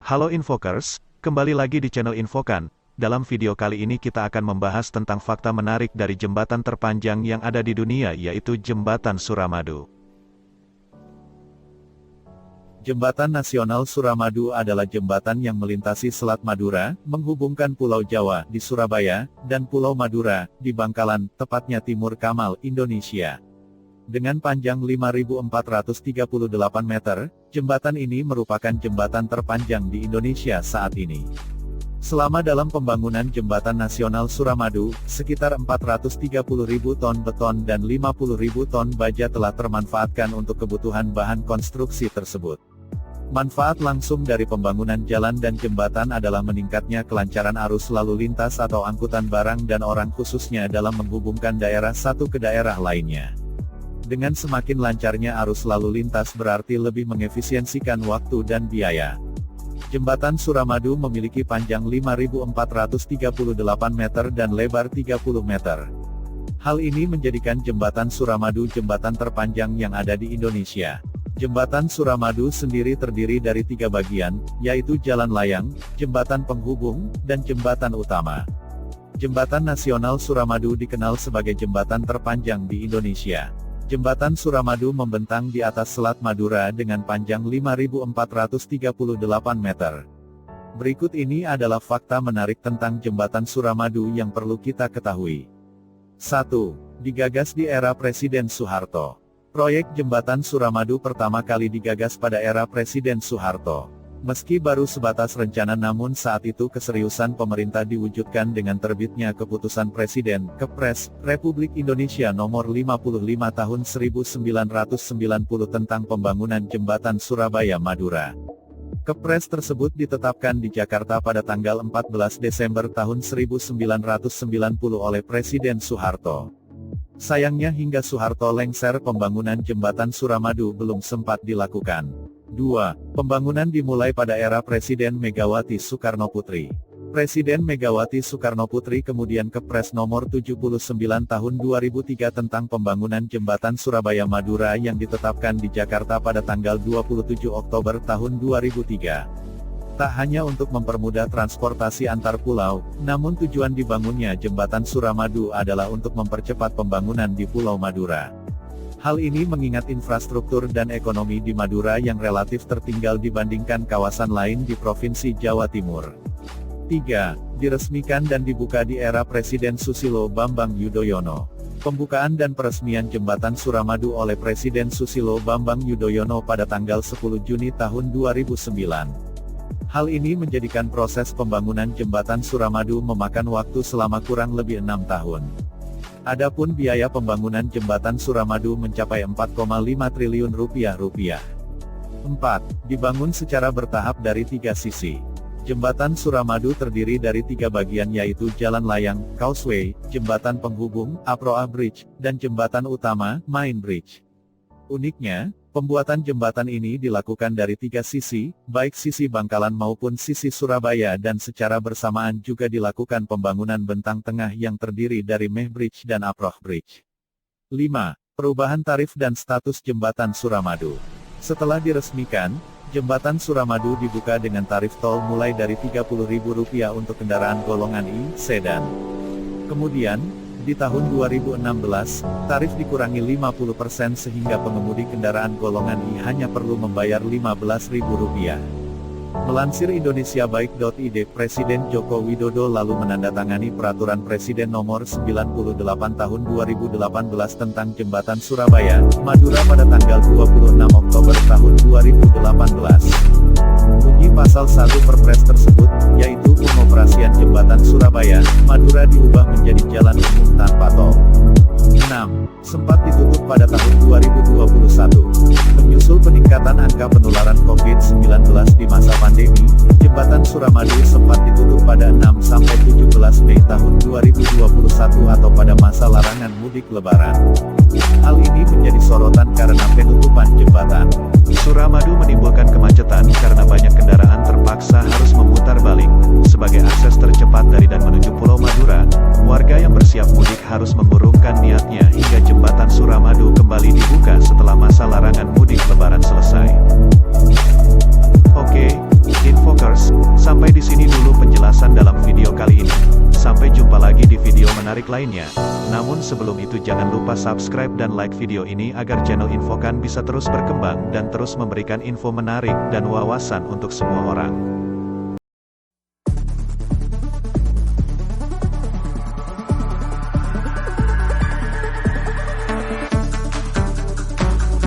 Halo Infokers, kembali lagi di channel Infokan. Dalam video kali ini kita akan membahas tentang fakta menarik dari jembatan terpanjang yang ada di dunia, yaitu Jembatan Suramadu. Jembatan Nasional Suramadu adalah jembatan yang melintasi Selat Madura, menghubungkan Pulau Jawa di Surabaya, dan Pulau Madura di Bangkalan, tepatnya Timur Kamal, Indonesia. Dengan panjang 5.438 meter, jembatan ini merupakan jembatan terpanjang di Indonesia saat ini. Selama dalam pembangunan Jembatan Nasional Suramadu, sekitar 430.000 ton beton dan 50.000 ton baja telah termanfaatkan untuk kebutuhan bahan konstruksi tersebut. Manfaat langsung dari pembangunan jalan dan jembatan adalah meningkatnya kelancaran arus lalu lintas atau angkutan barang dan orang, khususnya dalam menghubungkan daerah satu ke daerah lainnya. Dengan semakin lancarnya arus lalu lintas berarti lebih mengefisiensikan waktu dan biaya. Jembatan Suramadu memiliki panjang 5.438 meter dan lebar 30 meter. Hal ini menjadikan Jembatan Suramadu jembatan terpanjang yang ada di Indonesia. Jembatan Suramadu sendiri terdiri dari 3 bagian, yaitu jalan layang, jembatan penghubung, dan jembatan utama. Jembatan Nasional Suramadu dikenal sebagai jembatan terpanjang di Indonesia. Jembatan Suramadu membentang di atas Selat Madura dengan panjang 5.438 meter. Berikut ini adalah fakta menarik tentang Jembatan Suramadu yang perlu kita ketahui. 1. Digagas di era Presiden Soeharto. Proyek Jembatan Suramadu pertama kali digagas pada era Presiden Soeharto. Meski baru sebatas rencana, namun saat itu keseriusan pemerintah diwujudkan dengan terbitnya Keputusan Presiden, Kepres, Republik Indonesia Nomor 55 Tahun 1990 tentang pembangunan Jembatan Surabaya-Madura. Kepres tersebut ditetapkan di Jakarta pada tanggal 14 Desember tahun 1990 oleh Presiden Soeharto. Sayangnya hingga Soeharto lengser, pembangunan Jembatan Suramadu belum sempat dilakukan. 2. Pembangunan dimulai pada era Presiden Megawati Soekarnoputri. Presiden Megawati Soekarnoputri kemudian Kepres Nomor 79 Tahun 2003 tentang pembangunan Jembatan Surabaya-Madura yang ditetapkan di Jakarta pada tanggal 27 Oktober tahun 2003. Tak hanya untuk mempermudah transportasi antar pulau, namun tujuan dibangunnya Jembatan Suramadu adalah untuk mempercepat pembangunan di Pulau Madura. Hal ini mengingat infrastruktur dan ekonomi di Madura yang relatif tertinggal dibandingkan kawasan lain di Provinsi Jawa Timur. 3. Diresmikan dan dibuka di era Presiden Susilo Bambang Yudhoyono. Pembukaan dan peresmian Jembatan Suramadu oleh Presiden Susilo Bambang Yudhoyono pada tanggal 10 Juni tahun 2009. Hal ini menjadikan proses pembangunan Jembatan Suramadu memakan waktu selama kurang lebih 6 tahun. Adapun biaya pembangunan Jembatan Suramadu mencapai 4,5 triliun rupiah. 4. Dibangun secara bertahap dari 3 sisi. Jembatan Suramadu terdiri dari 3 bagian, yaitu jalan layang, causeway, jembatan penghubung, Aproa Bridge, dan jembatan utama, Main Bridge. Uniknya, pembuatan jembatan ini dilakukan dari 3 sisi, baik sisi Bangkalan maupun sisi Surabaya, dan secara bersamaan juga dilakukan pembangunan bentang tengah yang terdiri dari Main Bridge dan Aproa Bridge. 5. Perubahan tarif dan status Jembatan Suramadu. Setelah diresmikan, Jembatan Suramadu dibuka dengan tarif tol mulai dari Rp30.000 untuk kendaraan golongan I, sedan. Kemudian, di tahun 2016, tarif dikurangi 50% sehingga pengemudi kendaraan golongan I hanya perlu membayar Rp15.000. Melansir indonesiabaik.id, Presiden Joko Widodo lalu menandatangani Peraturan Presiden Nomor 98 Tahun 2018 tentang Jembatan Surabaya, Madura pada tanggal 26 Oktober tahun 2018. Bunyi pasal 1 Perpres tersebut, yaitu pengoperasian Jembatan Surabaya, Madura diubah menjadi jalan umum tanpa tol. 6. Sempat ditutup pada tahun 2021. Menyusul peningkatan angka penularan COVID-19 di masa pandemi, Jembatan Suramadu sempat ditutup pada 6-17 Mei tahun 2021 atau pada masa larangan mudik Lebaran. Hal ini menjadi sorotan karena penutupan jembatan. Suramadu menimbulkan kemacetan karena banyak kendaraan terpaksa harus memutar balik. Sebagai akses tercepat dari dan menuju Pulau Madura, warga yang bersiap mudik harus mengurungkan niatnya hingga Jembatan Suramadu kembali dibuka setelah masa larangan mudik Lebaran selesai. Oke, Infokers, lainnya. Namun sebelum itu jangan lupa subscribe dan like video ini agar channel Infokan bisa terus berkembang dan terus memberikan info menarik dan wawasan untuk semua orang.